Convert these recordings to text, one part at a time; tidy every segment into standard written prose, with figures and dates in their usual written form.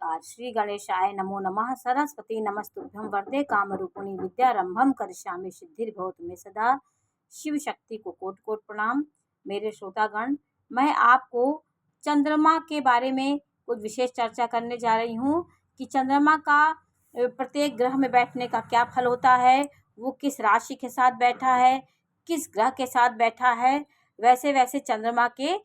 नमस्कार। श्री गणेशाय नमो नमः। सरस्वती नमस्तुभ्यं वरदे कामरूपिणी विद्यारंभम करिष्यामि सिद्धिर्भवतु मे सदा। शिव शक्ति को कोटि कोटि प्रणाम। मेरे श्रोतागण, मैं आपको चंद्रमा के बारे में कुछ विशेष चर्चा करने जा रही हूँ कि चंद्रमा का प्रत्येक ग्रह में बैठने का क्या फल होता है, वो किस राशि के साथ बैठा है, किस ग्रह के साथ बैठा है। वैसे वैसे चंद्रमा के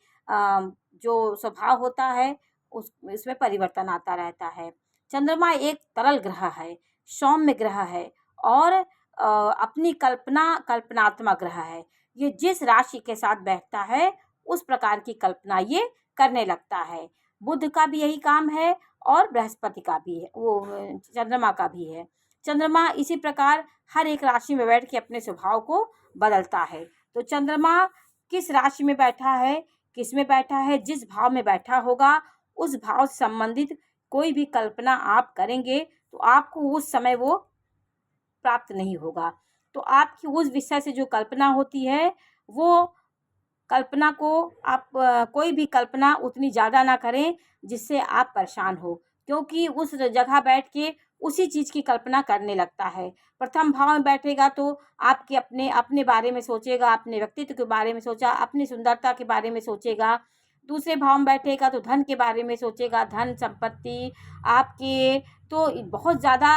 जो स्वभाव होता है उसमें परिवर्तन आता रहता है। चंद्रमा एक तरल ग्रह है, सौम्य ग्रह है और अपनी कल्पनात्मक ग्रह है। ये जिस राशि के साथ बैठता है उस प्रकार की कल्पना ये करने लगता है। बुध का भी यही काम है और बृहस्पति का भी है, वो चंद्रमा का भी है। चंद्रमा इसी प्रकार हर एक राशि में बैठ के अपने स्वभाव को बदलता है। तो चंद्रमा किस राशि में बैठा है, किस में बैठा है, जिस भाव में बैठा होगा उस भाव से संबंधित कोई भी कल्पना आप करेंगे तो आपको उस समय वो प्राप्त नहीं होगा। तो आपकी उस विषय से जो कल्पना होती है वो कल्पना को आप कोई भी कल्पना उतनी ज़्यादा ना करें जिससे आप परेशान हो, क्योंकि उस जगह बैठ के उसी चीज़ की कल्पना करने लगता है। प्रथम भाव में बैठेगा तो आपके अपने अपने बारे में सोचेगा, अपने व्यक्तित्व के बारे में सोचा, अपनी सुंदरता के बारे में सोचेगा। दूसरे भाव में बैठेगा तो धन के बारे में सोचेगा, धन संपत्ति आपके, तो बहुत ज़्यादा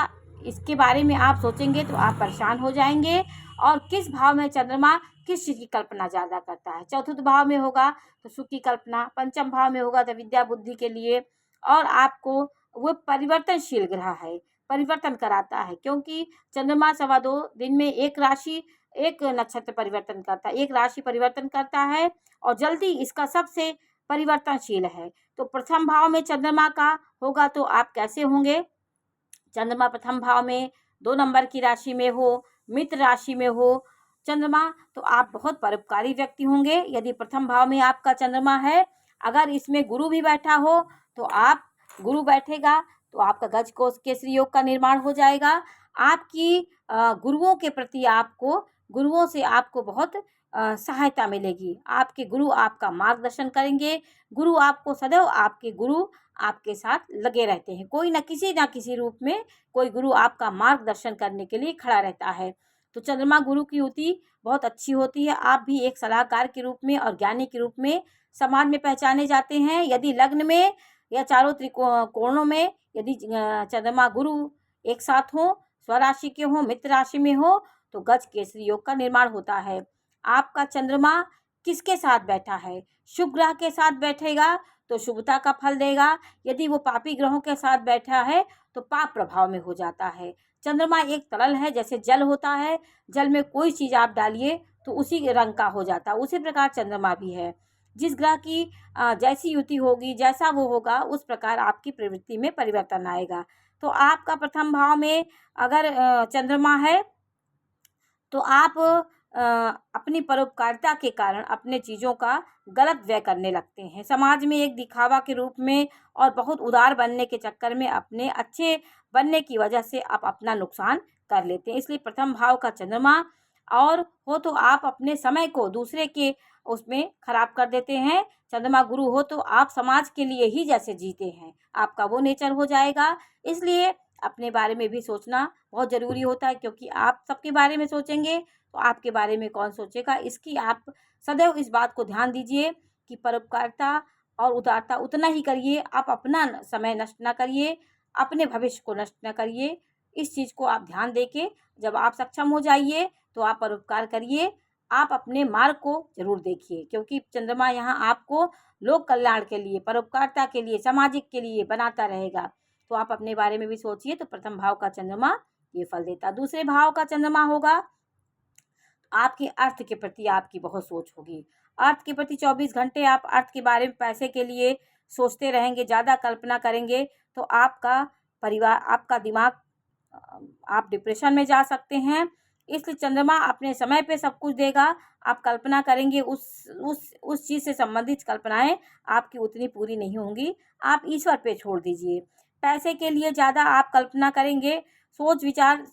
इसके बारे में आप सोचेंगे तो आप परेशान हो जाएंगे। और किस भाव में चंद्रमा किस चीज़ की कल्पना ज़्यादा करता है, चतुर्थ भाव में होगा तो सुख की कल्पना, पंचम भाव में होगा तो विद्या बुद्धि के लिए। और आपको वो परिवर्तनशील ग्रह है, परिवर्तन कराता है, क्योंकि चंद्रमा 2.25 दिन में एक राशि एक नक्षत्र परिवर्तन करता है, एक राशि परिवर्तन करता है और जल्दी इसका सबसे परिवर्तनशील है। तो प्रथम भाव में चंद्रमा का होगा तो आप कैसे होंगे। चंद्रमा प्रथम भाव में 2 नंबर की राशि में हो, मित्र राशि में हो चंद्रमा, तो आप बहुत परोपकारी व्यक्ति होंगे। यदि प्रथम भाव में आपका चंद्रमा है, अगर इसमें गुरु भी बैठा हो तो आप, गुरु बैठेगा तो आपका गज कोष केसरी योग का निर्माण हो जाएगा। आपकी गुरुओं के प्रति आपको, गुरुओं से आपको बहुत सहायता मिलेगी। आपके गुरु आपका मार्गदर्शन करेंगे। गुरु आपको सदैव, आपके गुरु आपके साथ लगे रहते हैं, कोई ना किसी रूप में कोई गुरु आपका मार्गदर्शन करने के लिए खड़ा रहता है। तो चंद्रमा गुरु की युति बहुत अच्छी होती है। आप भी एक सलाहकार के रूप में और ज्ञानी के रूप में समाज में पहचाने जाते हैं। यदि लग्न में या चारों त्रिकोणों में यदि चंद्रमा गुरु एक साथ हो, स्वराशि के हो, मित्र राशि में हो, तो गज केसरी योग का निर्माण होता है। आपका चंद्रमा किसके साथ बैठा है, शुभ ग्रह के साथ बैठेगा तो शुभता का फल देगा। यदि वो पापी ग्रहों के साथ बैठा है तो पाप प्रभाव में हो जाता है। चंद्रमा एक तरल है, जैसे जल होता है, जल में कोई चीज़ आप डालिए तो उसी रंग का हो जाता है, उसी प्रकार चंद्रमा भी है। जिस ग्रह की जैसी युति होगी, जैसा वो होगा, उस प्रकार आपकी प्रवृत्ति में परिवर्तन आएगा। तो आपका प्रथम भाव में अगर चंद्रमा है तो आप अपनी परोपकारिता के कारण अपने चीज़ों का गलत व्यय करने लगते हैं। समाज में एक दिखावा के रूप में और बहुत उदार बनने के चक्कर में अपने अच्छे बनने की वजह से आप अपना नुकसान कर लेते हैं। इसलिए प्रथम भाव का चंद्रमा और हो तो आप अपने समय को दूसरे के उसमें खराब कर देते हैं। चंद्रमा गुरु हो तो आप समाज के लिए ही जैसे जीते हैं, आपका वो नेचर हो जाएगा। इसलिए अपने बारे में भी सोचना बहुत ज़रूरी होता है, क्योंकि आप सबके बारे में सोचेंगे तो आपके बारे में कौन सोचेगा। इसकी आप सदैव इस बात को ध्यान दीजिए कि परोपकारिता और उदारता उतना ही करिए, आप अपना समय नष्ट ना करिए, अपने भविष्य को नष्ट ना करिए। इस चीज़ को आप ध्यान देके जब आप सक्षम हो जाइए तो आप परोपकार करिए। आप अपने मार्ग को ज़रूर देखिए, क्योंकि चंद्रमा यहाँ आपको लोक कल्याण के लिए, परोपकारिता के लिए, सामाजिक के लिए बनाता रहेगा। तो आप अपने बारे में भी सोचिए। तो प्रथम भाव का चंद्रमा ये फल देता। दूसरे भाव का चंद्रमा होगा, आपके अर्थ के प्रति आपकी बहुत सोच होगी। अर्थ के प्रति 24 घंटे आप अर्थ के बारे में, पैसे के लिए सोचते रहेंगे, ज़्यादा कल्पना करेंगे तो आपका परिवार, आपका दिमाग, आप डिप्रेशन में जा सकते हैं। इसलिए चंद्रमा अपने समय पे सब कुछ देगा। आप कल्पना करेंगे, उस चीज़ से संबंधित कल्पनाएं आपकी उतनी पूरी नहीं होंगी। आप ईश्वर पे छोड़ दीजिए। पैसे के लिए ज़्यादा आप कल्पना करेंगे, सोच विचार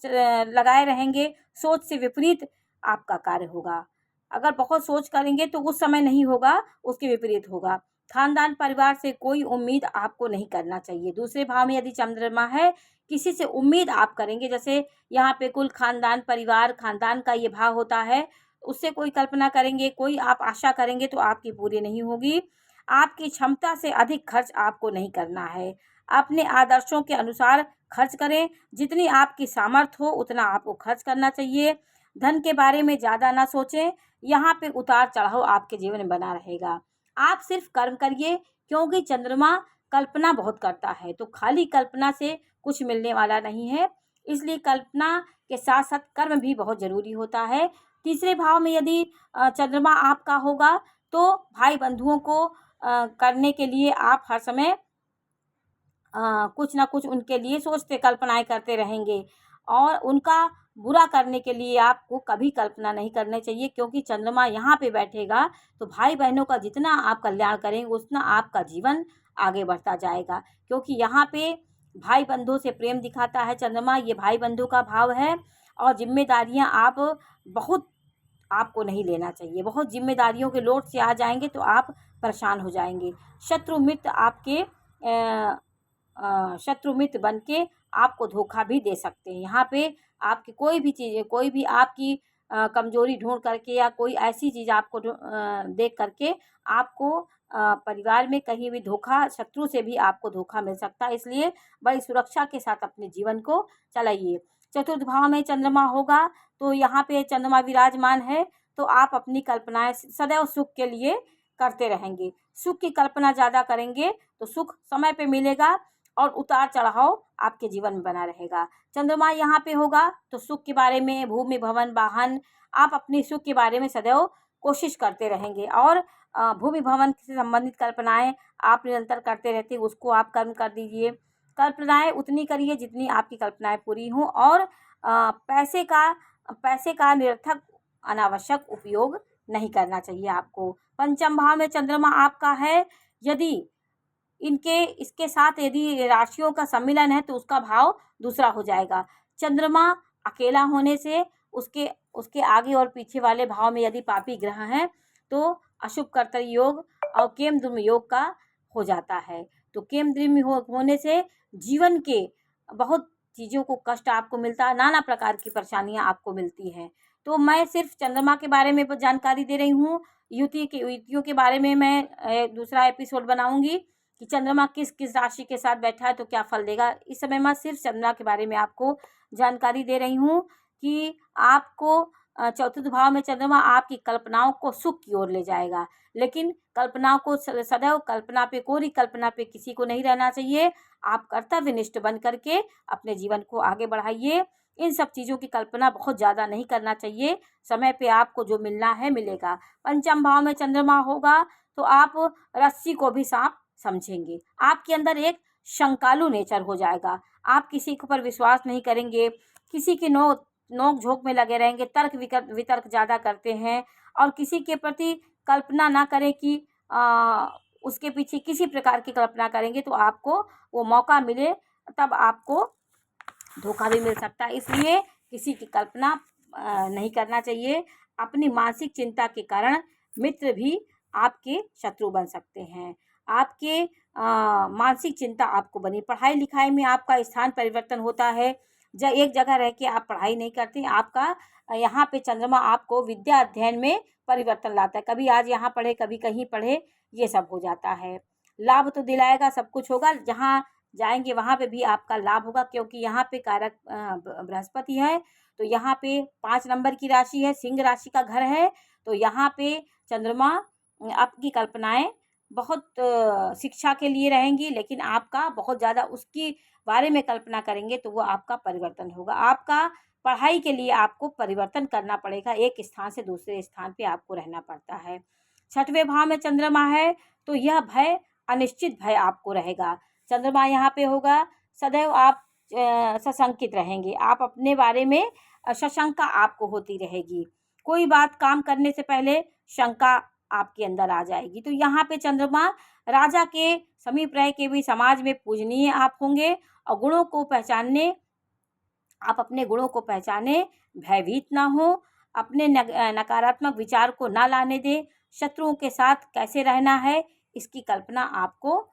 लगाए रहेंगे, सोच से विपरीत आपका कार्य होगा। अगर बहुत सोच करेंगे तो उस समय नहीं होगा, उसके विपरीत होगा। खानदान परिवार से कोई उम्मीद आपको नहीं करना चाहिए। दूसरे भाव में यदि चंद्रमा है, किसी से उम्मीद आप करेंगे, जैसे यहाँ पे कुल खानदान परिवार, खानदान का ये भाव होता है, उससे कोई कल्पना करेंगे, कोई आप आशा करेंगे तो आपकी पूरी नहीं होगी। आपकी क्षमता से अधिक खर्च आपको नहीं करना है। अपने आदर्शों के अनुसार खर्च करें, जितनी आपकी सामर्थ्य हो उतना आपको खर्च करना चाहिए। धन के बारे में ज़्यादा ना सोचें, यहाँ पे उतार-चढ़ाव आपके जीवन में बना रहेगा। आप सिर्फ कर्म करिए, क्योंकि चंद्रमा कल्पना बहुत करता है, तो खाली कल्पना से कुछ मिलने वाला नहीं है। इसलिए कल्पना के साथ-साथ कर्म भी बहुत ज़रूरी होता है। तीसरे भाव में यदि चंद्रमा आपका होगा, तो भाई-बंधुओं को करने के लिए आप हर समय कुछ ना कुछ उनके लिए सोचते, कल्पनाएँ करते रहेंगे, और उनका बुरा करने के लिए आपको कभी कल्पना नहीं करनी चाहिए, क्योंकि चंद्रमा यहाँ पे बैठेगा तो भाई-बहनों का जितना आप कल्याण करेंगे, उतना आपका जीवन आगे बढ़ता जाएगा। क्योंकि यहाँ पे भाई-बंधुओं से प्रेम दिखाता है चंद्रमा, ये भाई-बंधु का भाव है, और ज़िम्मेदारियाँ आप बहुत आपको नहीं लेना चाहिए। बहुत ज़िम्मेदारियों के लोड से आ जाएँगे तो आप परेशान हो जाएँगे। शत्रु मित्र आपके शत्रु मित्र बन के आपको धोखा भी दे सकते हैं। यहाँ पे आपकी कोई भी चीज़, कोई भी आपकी कमज़ोरी ढूँढ करके या कोई ऐसी चीज़ आपको देख करके आपको परिवार में कहीं भी धोखा, शत्रु से भी आपको धोखा मिल सकता है। इसलिए बड़ी सुरक्षा के साथ अपने जीवन को चलाइए। चतुर्थ भाव में चंद्रमा होगा, तो यहाँ पे चंद्रमा विराजमान है, तो आप अपनी कल्पनाएँ सदैव सुख के लिए करते रहेंगे। सुख की कल्पना ज़्यादा करेंगे तो सुख समय पे मिलेगा, और उतार-चढ़ाव आपके जीवन में बना रहेगा। चंद्रमा यहाँ पे होगा तो सुख के बारे में, भूमि, भवन, वाहन, आप अपने सुख के बारे में सदैव कोशिश करते रहेंगे, और भूमि, भवन से संबंधित कल्पनाएँ आप निरंतर करते रहते हैं, उसको आप कर्म कर दीजिए। कल्पनाएँ उतनी करिए जितनी आपकी कल्पनाएँ पूरी हों, और पैसे का निरर्थक, अनावश्यक उपयोग नहीं करना चाहिए आपको। पंचम भाव में चंद्रमा आपका है, यदि इसके साथ यदि राशियों का सम्मिलन है तो उसका भाव दूसरा हो जाएगा। चंद्रमा अकेला होने से उसके उसके आगे और पीछे वाले भाव में यदि पापी ग्रह हैं, तो अशुभ कर्तरी योग और केमद्रुम योग का हो जाता है। तो केमद्रुम होने से जीवन के बहुत चीज़ों को कष्ट आपको मिलता है, नाना प्रकार की परेशानियाँ आपको मिलती हैं। तो मैं सिर्फ चंद्रमा के बारे में जानकारी दे रही हूँ। युतियों के बारे में मैं दूसरा एपिसोड बनाऊँगी कि चंद्रमा किस किस राशि के साथ बैठा है तो क्या फल देगा। इस समय मैं सिर्फ चंद्रमा के बारे में आपको जानकारी दे रही हूँ कि आपको चतुर्थ भाव में चंद्रमा आपकी कल्पनाओं को सुख की ओर ले जाएगा, लेकिन कल्पनाओं को सदैव कल्पना पे, कोरी कल्पना पे किसी को नहीं रहना चाहिए। आप कर्तव्यनिष्ठ बन करके अपने जीवन को आगे बढ़ाइए। इन सब चीज़ों की कल्पना बहुत ज़्यादा नहीं करना चाहिए। समय पे आपको जो मिलना है मिलेगा। पंचम भाव में चंद्रमा होगा तो आप रस्सी को भी सांप समझेंगे। आपके अंदर एक शंकालु नेचर हो जाएगा। आप किसी के ऊपर विश्वास नहीं करेंगे, किसी की नोक-झोंक में लगे रहेंगे, तर्क वितर्क ज़्यादा करते हैं, और किसी के प्रति कल्पना ना करें कि उसके पीछे किसी प्रकार की कल्पना करेंगे तो आपको वो मौका मिले तब आपको धोखा भी मिल सकता है। इसलिए किसी की कल्पना नहीं करना चाहिए। अपनी मानसिक चिंता के कारण मित्र भी आपके शत्रु बन सकते हैं। आपके मानसिक चिंता आपको बनी, पढ़ाई-लिखाई में आपका स्थान परिवर्तन होता है। एक जगह रह के आप पढ़ाई नहीं करते, आपका यहाँ पे चंद्रमा आपको विद्या अध्ययन में परिवर्तन लाता है। कभी आज यहाँ पढ़े, कभी कहीं पढ़े, ये सब हो जाता है। लाभ तो दिलाएगा, सब कुछ होगा, जहाँ जाएँगे वहाँ पे भी आपका लाभ होगा, क्योंकि यहाँ पे कारक बृहस्पति है, तो यहाँ पे 5 नंबर की राशि है, सिंह राशि का घर है, तो यहाँ पे चंद्रमा आपकी कल्पनाएँ बहुत शिक्षा के लिए रहेंगी, लेकिन आपका बहुत ज़्यादा उसके बारे में कल्पना करेंगे तो वो आपका परिवर्तन होगा। आपका पढ़ाई के लिए आपको परिवर्तन करना पड़ेगा, एक स्थान से दूसरे स्थान पे आपको रहना पड़ता है। छठवें भाव में चंद्रमा है तो यह भय, अनिश्चित भय आपको रहेगा। चंद्रमा यहाँ पे होगा, सदैव आप सशंकित रहेंगे। आप अपने बारे में सशंका आपको होती रहेगी। कोई बात काम करने से पहले शंका आपके अंदर आ जाएगी। तो यहाँ पे चंद्रमा राजा के समीप रह के भी समाज में पूजनीय आप होंगे, और गुणों को पहचानने, आप अपने गुणों को पहचाने, भयभीत ना हो, अपने नकारात्मक विचार को ना लाने दें। शत्रुओं के साथ कैसे रहना है इसकी कल्पना आपको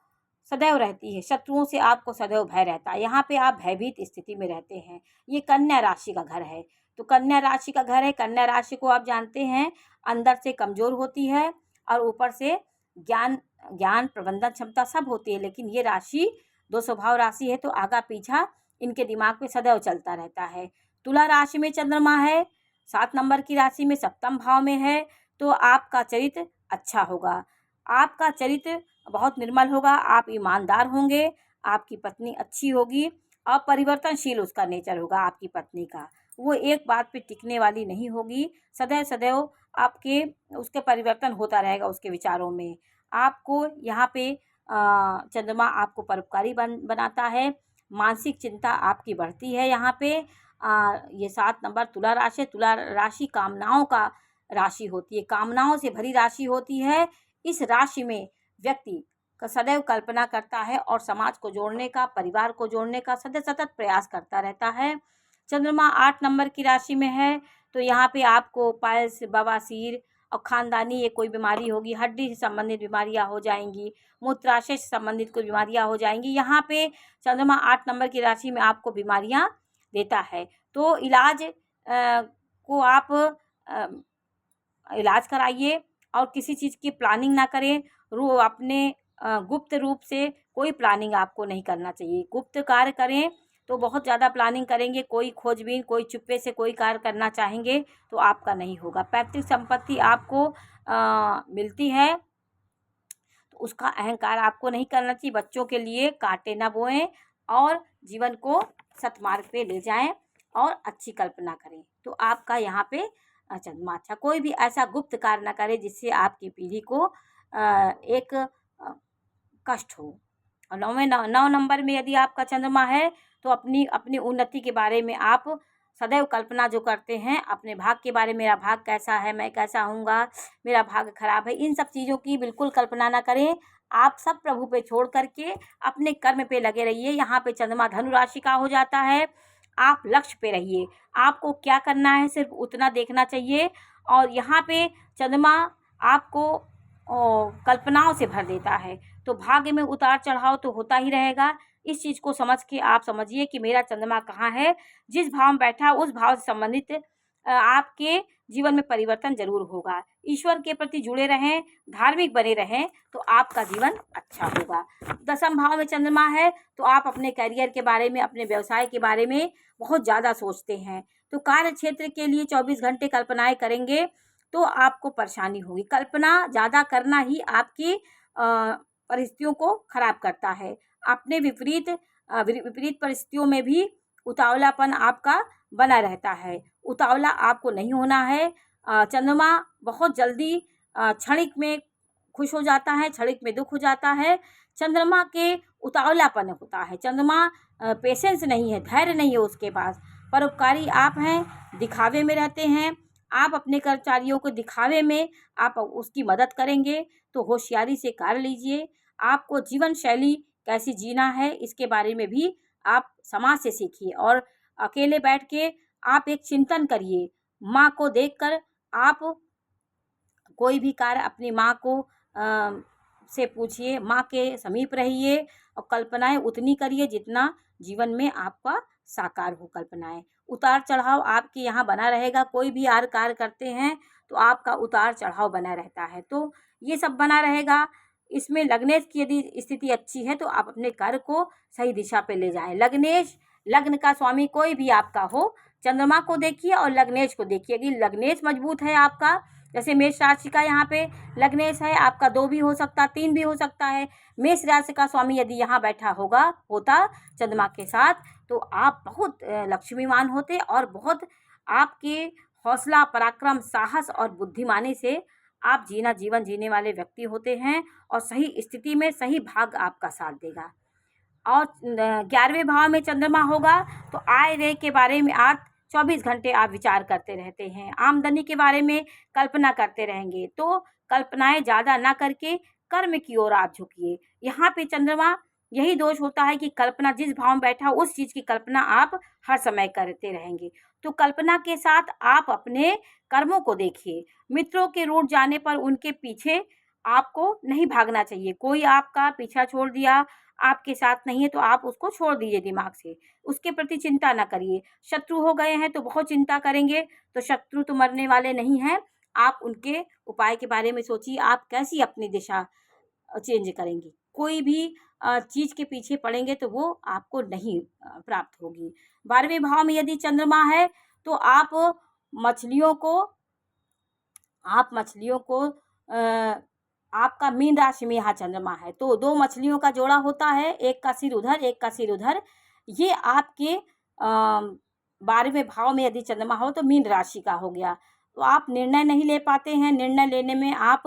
सदैव रहती है। शत्रुओं से आपको सदैव भय रहता है। यहाँ पे आप भयभीत स्थिति में रहते हैं। ये कन्या राशि का घर है। तो कन्या राशि का घर है। कन्या राशि को आप जानते हैं अंदर से कमज़ोर होती है और ऊपर से ज्ञान प्रबंधन क्षमता सब होती है, लेकिन ये राशि दो स्वभाव राशि है, तो आगा पीछा इनके दिमाग में सदैव चलता रहता है। तुला राशि में चंद्रमा है, 7 नंबर की राशि में सप्तम भाव में है, तो आपका चरित्र अच्छा होगा। आपका चरित्र बहुत निर्मल होगा, आप ईमानदार होंगे, आपकी पत्नी अच्छी होगी, अपरिवर्तनशील उसका नेचर होगा आपकी पत्नी का। वो एक बात पे टिकने वाली नहीं होगी, सदैव सदैव आपके उसके परिवर्तन होता रहेगा उसके विचारों में। आपको यहाँ पे चंद्रमा आपको परोपकारी बनाता है। मानसिक चिंता आपकी बढ़ती है यहाँ पे। ये 7 नंबर तुला राशि। तुला राशि कामनाओं का राशि होती है, कामनाओं से भरी राशि होती है। इस राशि में व्यक्ति का सदैव कल्पना करता है और समाज को जोड़ने का, परिवार को जोड़ने का सतत प्रयास करता रहता है। चंद्रमा 8 नंबर की राशि में है, तो यहाँ पे आपको पाइल्स, बवासीर और ख़ानदानी ये कोई बीमारी होगी, हड्डी से संबंधित बीमारियाँ हो जाएंगी, मूत्राशय से संबंधित कोई बीमारियाँ हो जाएंगी। यहाँ पे चंद्रमा 8 नंबर की राशि में आपको बीमारियाँ देता है, तो इलाज को आप इलाज कराइए और किसी चीज़ की प्लानिंग ना करें। अपने गुप्त रूप से कोई प्लानिंग आपको नहीं करना चाहिए। गुप्त कार्य करें तो बहुत ज़्यादा प्लानिंग करेंगे, कोई खोजबीन, कोई चुप्पे से कोई कार्य करना चाहेंगे तो आपका नहीं होगा। पैतृक संपत्ति आपको मिलती है तो उसका अहंकार आपको नहीं करना चाहिए। बच्चों के लिए कांटे न बोएं और जीवन को सतमार्ग पे ले जाएं और अच्छी कल्पना करें, तो आपका यहाँ पे चंद्रमा अच्छा। कोई भी ऐसा गुप्त कार्य न करे जिससे आपकी पीढ़ी को एक कष्ट हो। और 9 नंबर में यदि आपका चंद्रमा है तो अपनी उन्नति के बारे में आप सदैव कल्पना जो करते हैं, अपने भाग के बारे में, मेरा भाग कैसा है, मैं कैसा होऊंगा, मेरा भाग खराब है, इन सब चीज़ों की बिल्कुल कल्पना ना करें। आप सब प्रभु पे छोड़ करके अपने कर्म पे लगे रहिए। यहाँ पे चंद्रमा धनु राशि का हो जाता है। आप लक्ष्य पे रहिए, आपको क्या करना है सिर्फ उतना देखना चाहिए। और यहाँ पे चंद्रमा आपको कल्पनाओं से भर देता है, तो भाग्य में उतार चढ़ाव तो होता ही रहेगा। इस चीज़ को समझ के आप समझिए कि मेरा चंद्रमा कहाँ है, जिस भाव में बैठा उस भाव से संबंधित आपके जीवन में परिवर्तन जरूर होगा। ईश्वर के प्रति जुड़े रहें, धार्मिक बने रहें, तो आपका जीवन अच्छा होगा। 10वें भाव में चंद्रमा है तो आप अपने करियर के बारे में, अपने व्यवसाय के बारे में बहुत ज़्यादा सोचते हैं, तो कार्य क्षेत्र के लिए 24 घंटे कल्पनाएं करेंगे तो आपको परेशानी होगी। कल्पना ज़्यादा करना ही आपकी परिस्थितियों को खराब करता है। अपने विपरीत परिस्थितियों में भी उतावलापन आपका बना रहता है। उतावला आपको नहीं होना है। चंद्रमा बहुत जल्दी क्षणिक में खुश हो जाता है, क्षणिक में दुख हो जाता है। चंद्रमा के उतावलापन होता है। चंद्रमा पेशेंस नहीं है, धैर्य नहीं है उसके पास। परोपकारी आप हैं, दिखावे में रहते हैं। आप अपने कर्मचारियों को दिखावे में आप उसकी मदद करेंगे, तो होशियारी से कार्य लीजिए। आपको जीवन शैली कैसी जीना है इसके बारे में भी आप समाज से सीखिए और अकेले बैठ के आप एक चिंतन करिए। माँ को देखकर आप कोई भी कार्य अपनी माँ को से पूछिए, माँ के समीप रहिए और कल्पनाएं उतनी करिए जितना जीवन में आपका साकार हो कल्पनाएं। उतार चढ़ाव आपके यहाँ बना रहेगा। कोई भी कार्य करते हैं तो आपका उतार चढ़ाव बना रहता है, तो ये सब बना रहेगा। इसमें लग्नेश की यदि स्थिति अच्छी है तो आप अपने कार्य को सही दिशा पे ले जाएं। लग्नेश, लग्न का स्वामी कोई भी आपका हो, चंद्रमा को देखिए और लग्नेश को देखिए। यदि लग्नेश मजबूत है आपका, जैसे मेष राशि का यहाँ पे लग्नेश है, आपका 2 भी हो सकता, 3 भी हो सकता है। मेष राशि का स्वामी यदि यहाँ बैठा होता चंद्रमा के साथ, तो आप बहुत लक्ष्मीवान होते और बहुत आपके हौसला, पराक्रम, साहस और बुद्धिमानी से आप जीवन जीने वाले व्यक्ति होते हैं और सही स्थिति में सही भाग्य आपका साथ देगा। और 11वें भाव में चंद्रमा होगा तो आय व्यय के बारे में आज 24 घंटे आप विचार करते रहते हैं। आमदनी के बारे में कल्पना करते रहेंगे, तो कल्पनाएं ज़्यादा ना करके कर्म की ओर आप झुकिए। यहाँ पे चंद्रमा यही दोष होता है कि कल्पना जिस भाव में बैठा उस चीज़ की कल्पना आप हर समय करते रहेंगे, तो कल्पना के साथ आप अपने कर्मों को देखिए। मित्रों के रूठ जाने पर उनके पीछे आपको नहीं भागना चाहिए। कोई आपका पीछा छोड़ दिया, आपके साथ नहीं है तो आप उसको छोड़ दीजिए दिमाग से, उसके प्रति चिंता ना करिए। शत्रु हो गए हैं तो बहुत चिंता करेंगे तो शत्रु तो मरने वाले नहीं हैं। आप उनके उपाय के बारे में सोचिए, आप कैसी अपनी दिशा चेंज करेंगी। कोई भी चीज़ के पीछे पड़ेंगे तो वो आपको नहीं प्राप्त होगी। 12वें भाव में यदि चंद्रमा है तो मछलियों को मछलियों को आपका मीन राशि में यहाँ चंद्रमा है तो 2 मछलियों का जोड़ा होता है, एक का सिर उधर, एक का सिर उधर। ये आपके 12वें भाव में यदि चंद्रमा हो तो मीन राशि का हो गया। तो आप निर्णय नहीं ले पाते हैं, निर्णय लेने में आप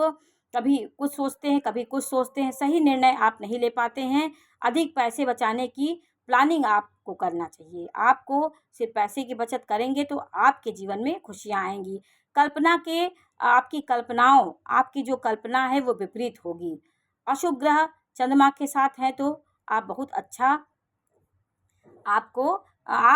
कभी कुछ सोचते हैं, कभी कुछ सोचते हैं, सही निर्णय आप नहीं ले पाते हैं। अधिक पैसे बचाने की प्लानिंग आपको करना चाहिए। आपको सिर्फ पैसे की बचत करेंगे तो आपके जीवन में खुशियाँ आएँगी। कल्पना के आपकी जो कल्पना है वो विपरीत होगी। अशुभ ग्रह चंद्रमा के साथ हैं तो आप बहुत अच्छा आप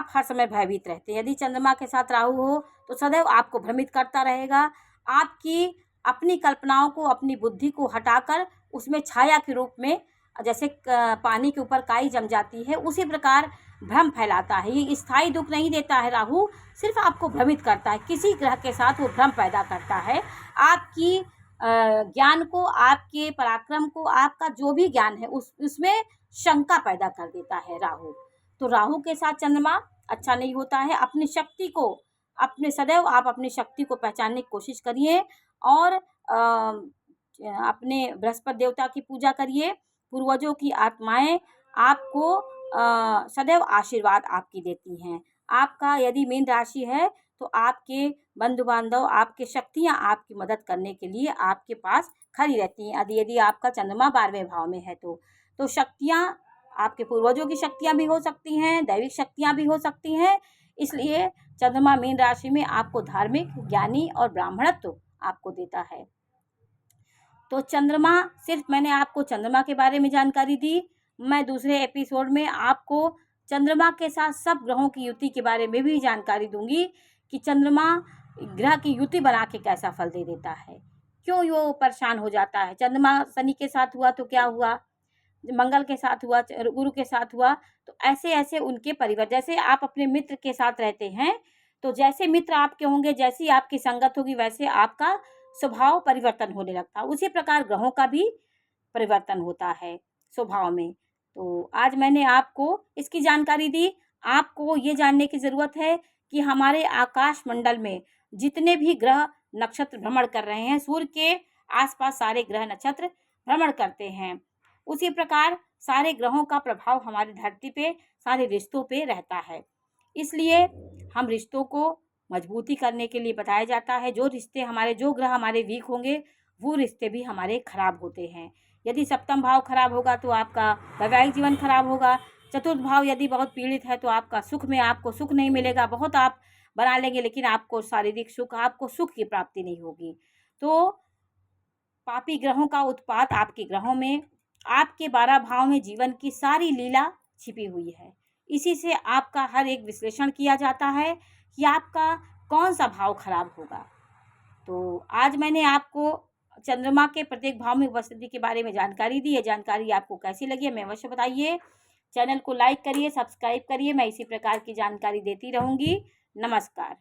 हर समय भयभीत रहते हैं। यदि चंद्रमा के साथ राहु हो तो सदैव आपको भ्रमित करता रहेगा। आपकी अपनी कल्पनाओं को, अपनी बुद्धि को हटाकर उसमें छाया के रूप में, जैसे पानी के ऊपर काई जम जाती है, उसी प्रकार भ्रम फैलाता है। ये स्थायी दुख नहीं देता है राहु, सिर्फ आपको भ्रमित करता है। किसी ग्रह के साथ वो भ्रम पैदा करता है। आपकी ज्ञान को, आपके पराक्रम को, आपका जो भी ज्ञान है उसमें शंका पैदा कर देता है राहु। तो राहु के साथ चंद्रमा अच्छा नहीं होता है। सदैव आप अपनी शक्ति को पहचानने की कोशिश करिए और अपने बृहस्पति देवता की पूजा करिए। पूर्वजों की आत्माएं आपको सदैव आशीर्वाद आपकी देती हैं। आपका यदि मीन राशि है तो आपके बंधु बांधव, आपके शक्तियाँ आपकी मदद करने के लिए आपके पास खड़ी रहती हैं। यदि आपका चंद्रमा 12वें भाव में है तो शक्तियाँ आपके पूर्वजों की शक्तियाँ भी हो सकती हैं, दैविक शक्तियाँ भी हो सकती हैं। इसलिए चंद्रमा मीन राशि में आपको धार्मिक, ज्ञानी और ब्राह्मणत्व आपको देता है। तो चंद्रमा, सिर्फ मैंने आपको चंद्रमा के बारे में जानकारी दी। मैं दूसरे एपिसोड में आपको चंद्रमा के साथ सब ग्रहों की युति के बारे में भी जानकारी दूंगी कि चंद्रमा ग्रह की युति बना के कैसा फल दे देता है, क्यों वो परेशान हो जाता है। चंद्रमा शनि के साथ हुआ तो क्या हुआ, मंगल के साथ हुआ, गुरु के साथ हुआ, तो ऐसे ऐसे उनके परिवार, जैसे आप अपने मित्र के साथ रहते हैं तो जैसे मित्र आपके होंगे, जैसी आपकी संगत होगी, वैसे आपका स्वभाव परिवर्तन होने लगता है। उसी प्रकार ग्रहों का भी परिवर्तन होता है स्वभाव में। तो आज मैंने आपको इसकी जानकारी दी। आपको ये जानने की ज़रूरत है कि हमारे आकाश मंडल में जितने भी ग्रह नक्षत्र भ्रमण कर रहे हैं, सूर्य के आसपास सारे ग्रह नक्षत्र भ्रमण करते हैं। उसी प्रकार सारे ग्रहों का प्रभाव हमारी धरती पे, सारे रिश्तों पे रहता है। इसलिए हम रिश्तों को मजबूती करने के लिए बताया जाता है। जो ग्रह हमारे वीक होंगे वो रिश्ते भी हमारे खराब होते हैं। यदि सप्तम भाव खराब होगा तो आपका वैवाहिक जीवन खराब होगा। चतुर्थ भाव यदि बहुत पीड़ित है तो आपको सुख नहीं मिलेगा। बहुत आप बना लेंगे लेकिन आपको शारीरिक सुख, आपको सुख की प्राप्ति नहीं होगी। तो पापी ग्रहों का उत्पात आपके ग्रहों में, आपके 12 भाव में जीवन की सारी लीला छिपी हुई है। इसी से आपका हर एक विश्लेषण किया जाता है कि आपका कौन सा भाव खराब होगा। तो आज मैंने आपको चंद्रमा के प्रत्येक भाव में उपस्थिति के बारे में जानकारी दी। ये जानकारी आपको कैसी लगी हमें अवश्य बताइए। चैनल को लाइक करिए, सब्सक्राइब करिए। मैं इसी प्रकार की जानकारी देती रहूँगी। नमस्कार।